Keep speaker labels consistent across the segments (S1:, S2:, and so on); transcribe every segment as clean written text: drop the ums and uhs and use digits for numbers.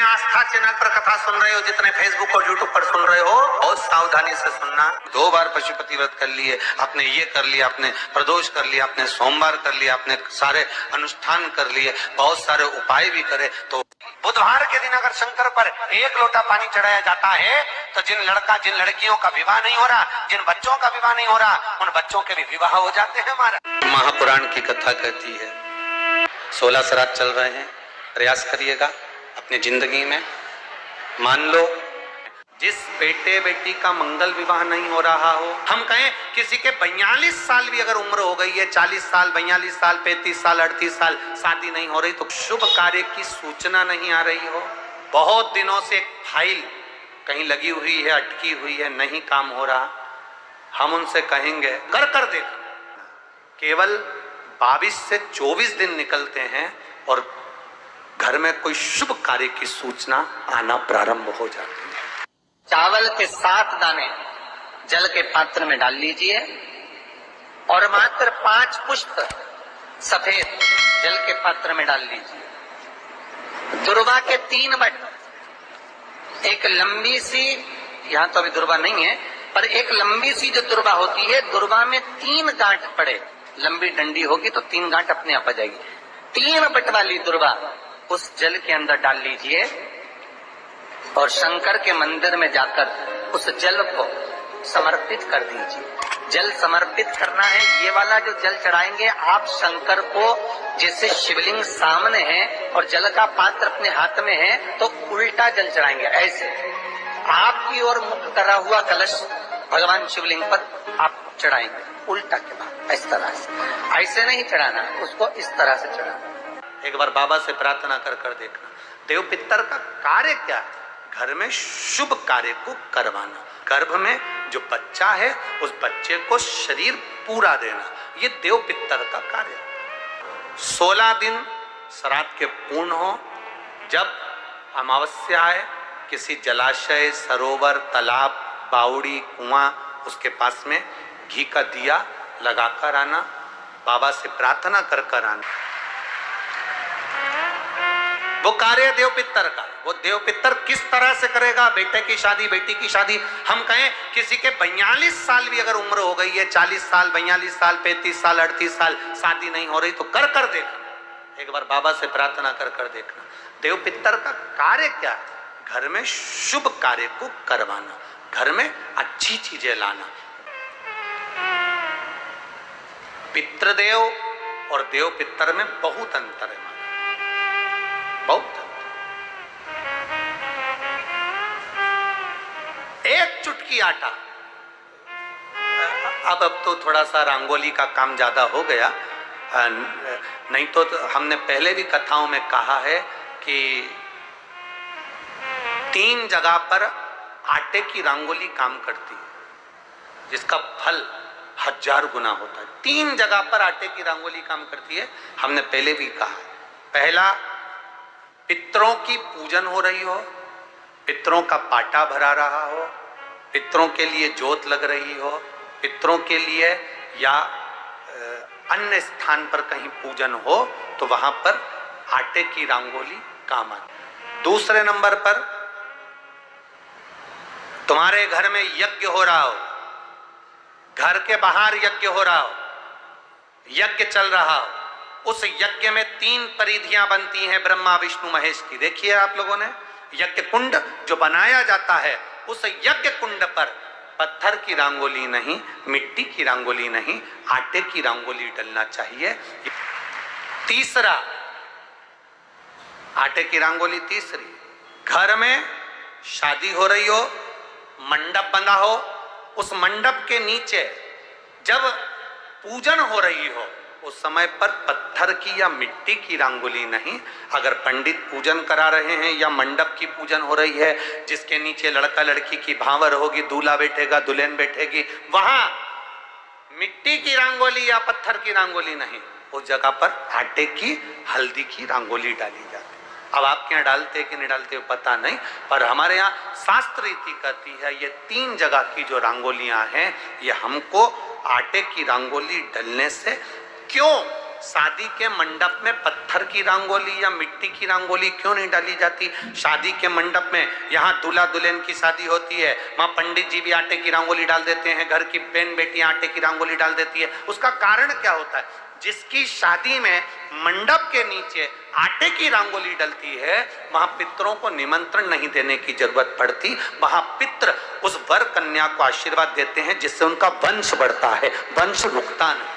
S1: आस्था channel पर कथा सुन रहे हो, जितने फेसबुक और यूट्यूब पर सुन रहे हो, बहुत सावधानी से सुनना। 2 बार पशुपति व्रत कर लिए, आपने ये कर लिया, आपने प्रदोष कर लिया, आपने सोमवार कर लिया, आपने सारे अनुष्ठान कर लिए, बहुत सारे उपाय भी करे, तो बुधवार के दिन अगर शंकर पर 1 लोटा पानी चढ़ाया जाता है तो जिन लड़कियों का विवाह नहीं हो रहा, जिन बच्चों का विवाह नहीं हो रहा, उन बच्चों के भी विवाह हो जाते हैं। हमारा महापुराण की कथा कहती है 16 श्राद्ध चल रहे हैं, प्रयास करिएगा अपनी जिंदगी में। मान लो जिस बेटे बेटी का मंगल विवाह नहीं हो रहा हो, हम कहें किसी के 42 साल भी अगर उम्र हो गई है, 40 साल, 42 साल, 35 साल, 38 साल, शादी नहीं हो रही, तो शुभ कार्य की सूचना नहीं आ रही हो, बहुत दिनों से एक फाइल कहीं लगी हुई है, अटकी हुई है, नहीं काम हो रहा, हम उनसे कहेंगे कर देखना। केवल 22 से 24 दिन निकलते हैं और घर में कोई शुभ कार्य की सूचना आना प्रारंभ हो जाती है।
S2: चावल के 7 दाने जल के पात्र में डाल लीजिए और मात्र 5 पुष्प सफेद जल के पात्र में डाल लीजिए। दुर्वा के 3 बट, एक लंबी सी, यहाँ तो अभी दुर्वा नहीं है, पर एक लंबी सी जो दुर्वा होती है, दुर्वा में 3 गांठ पड़े, लंबी डंडी होगी तो 3 गांठ अपने आप आ जाएगी। 3 बट वाली दुर्वा उस जल के अंदर डाल लीजिए और शंकर के मंदिर में जाकर उस जल को समर्पित कर दीजिए। जल समर्पित करना है, ये वाला जो जल चढ़ाएंगे आप शंकर को, जैसे शिवलिंग सामने है और जल का पात्र अपने हाथ में है, तो उल्टा जल चढ़ाएंगे। ऐसे आपकी ओर मुख करा हुआ कलश भगवान शिवलिंग पर आप चढ़ाएंगे, उल्टा के बाद इस तरह से। ऐसे नहीं चढ़ाना, उसको इस तरह से चढ़ाना।
S1: एक बार बाबा से प्रार्थना कर देखना। देव पितर का कार्य क्या है? घर में शुभ कार्य को करवाना, गर्भ में जो बच्चा है उस बच्चे को शरीर पूरा देना, ये देव पितर का कार्य। 16 दिन श्राद्ध के पूर्ण हो, जब अमावस्या आए, किसी जलाशय, सरोवर, तालाब, बावड़ी, कुआं, उसके पास में घी का दिया लगाकर आना, बाबा से प्रार्थना कर आना। वो कार्य देव पितर का, वो देव पितर किस तरह से करेगा? बेटे की शादी, बेटी की शादी, हम कहें किसी के 42 साल भी अगर उम्र हो गई है, 40 साल, 42 साल, 35 साल, 38 साल, शादी नहीं हो रही, तो कर देखना। एक बार बाबा से प्रार्थना कर देखना। देव पितर का कार्य क्या है? घर में शुभ कार्य को करवाना, घर में अच्छी चीजें लाना। पितृदेव और देव पितर में बहुत अंतर है, बहुत। एक चुटकी आटा, अब तो थोड़ा सा रंगोली का काम ज्यादा हो गया, नहीं तो हमने पहले भी कथाओं में कहा है कि 3 जगह पर आटे की रंगोली काम करती है, जिसका फल 1000 गुना होता है। 3 जगह पर आटे की रंगोली काम करती है, हमने पहले भी कहा। पहला, पितरों की पूजन हो रही हो, पितरों का पाटा भरा रहा हो, पितरों के लिए जोत लग रही हो, पितरों के लिए या अन्य स्थान पर कहीं पूजन हो, तो वहां पर आटे की रंगोली काम आती। दूसरे नंबर पर, तुम्हारे घर में यज्ञ हो रहा हो, घर के बाहर यज्ञ हो रहा हो, यज्ञ चल रहा हो, उस यज्ञ में 3 परिधियां बनती हैं ब्रह्मा विष्णु महेश की। देखिए आप लोगों ने, यज्ञ कुंड जो बनाया जाता है, उस यज्ञ कुंड पर पत्थर की रंगोली नहीं, मिट्टी की रंगोली नहीं, आटे की रंगोली डलना चाहिए। तीसरा, आटे की रंगोली। तीसरी, घर में शादी हो रही हो, मंडप बंधा हो, उस मंडप के नीचे जब पूजन हो रही हो, उस समय पर पत्थर की या मिट्टी की रंगोली नहीं। अगर पंडित पूजन करा रहे हैं या मंडप की पूजन हो रही है, जिसके नीचे लड़का लड़की की भांवर होगी, दूल्हा बैठेगा, दुल्हन बैठेगी, वहां मिट्टी की रंगोली या पत्थर की रंगोली नहीं, उस जगह पर आटे की, हल्दी की रंगोली डाली जाती है। अब आपके यहाँ डालते कि नहीं डालते पता नहीं, पर हमारे यहाँ शास्त्र रीति कहती है ये 3 जगह की जो रंगोलियां हैं, ये हमको आटे की रंगोली डलने से, क्यों? शादी के मंडप में पत्थर की रंगोली या मिट्टी की रंगोली क्यों नहीं डाली जाती? शादी के मंडप में यहाँ दूल्हा दुल्हन की शादी होती है, वहां पंडित जी भी आटे की रंगोली डाल देते हैं, घर की बहन बेटियां आटे की रंगोली डाल देती है। उसका कारण क्या होता है? जिसकी शादी में मंडप के नीचे आटे की रंगोली डलती है, वहां पितरों को निमंत्रण नहीं देने की जरूरत पड़ती। वहां पितर उस वर कन्या को आशीर्वाद देते हैं, जिससे उनका वंश बढ़ता है, वंश रुकता नहीं।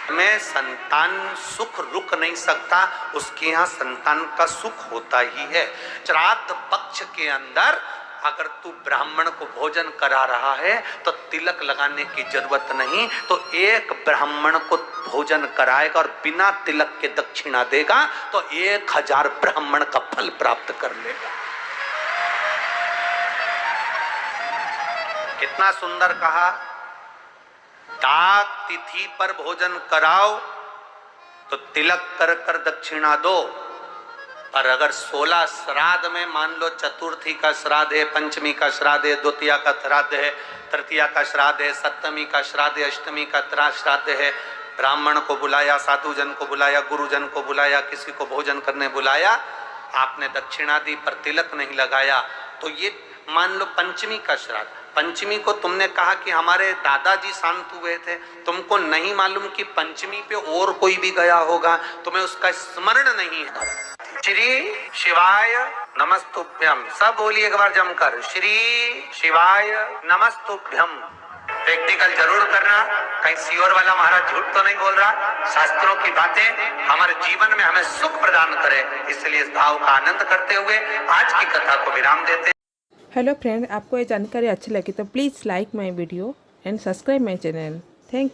S1: में संतान सुख रुक नहीं सकता, उसके यहाँ संतान का सुख होता ही है। श्राद्ध पक्ष के अंदर अगर तू ब्राह्मण को भोजन करा रहा है तो तिलक लगाने की जरूरत नहीं, तो एक ब्राह्मण को भोजन कराएगा और बिना तिलक के दक्षिणा देगा तो 1000 ब्राह्मण का फल प्राप्त कर लेगा। कितना सुंदर कहा, दाग तिथि पर भोजन कराओ तो तिलक कर कर दक्षिणा दो, और अगर 16 श्राद्ध में मान लो चतुर्थी का श्राद्ध है, पंचमी का श्राद्ध है, द्वितीया का श्राद्ध है, तृतीया का श्राद्ध है, सप्तमी का श्राद्ध है, अष्टमी का श्राद्ध है, ब्राह्मण को बुलाया, साधुजन को बुलाया, गुरुजन को बुलाया, किसी को भोजन करने बुलाया, आपने दक्षिणा दी पर तिलक नहीं लगाया, तो ये मान लो पंचमी का श्राद्ध, पंचमी को तुमने कहा कि हमारे दादाजी शांत हुए थे, तुमको नहीं मालूम कि पंचमी पे और कोई भी गया होगा, तुम्हें उसका स्मरण नहीं है। श्री शिवाय नमस्तुभ्यम, सब बोलिए एक बार जमकर, श्री शिवाय नमस्तुभ्यम। प्रैक्टिकल जरूर करना, कहीं सियोर वाला महाराज झूठ तो नहीं बोल रहा। शास्त्रों की बातें हमारे जीवन में हमें सुख प्रदान करे, इसलिए इस भाव का आनंद करते हुए आज की कथा को विराम देते हैं।
S3: हेलो फ्रेंड, आपको ये जानकारी अच्छी लगी तो please like my video and subscribe my channel. Thank you.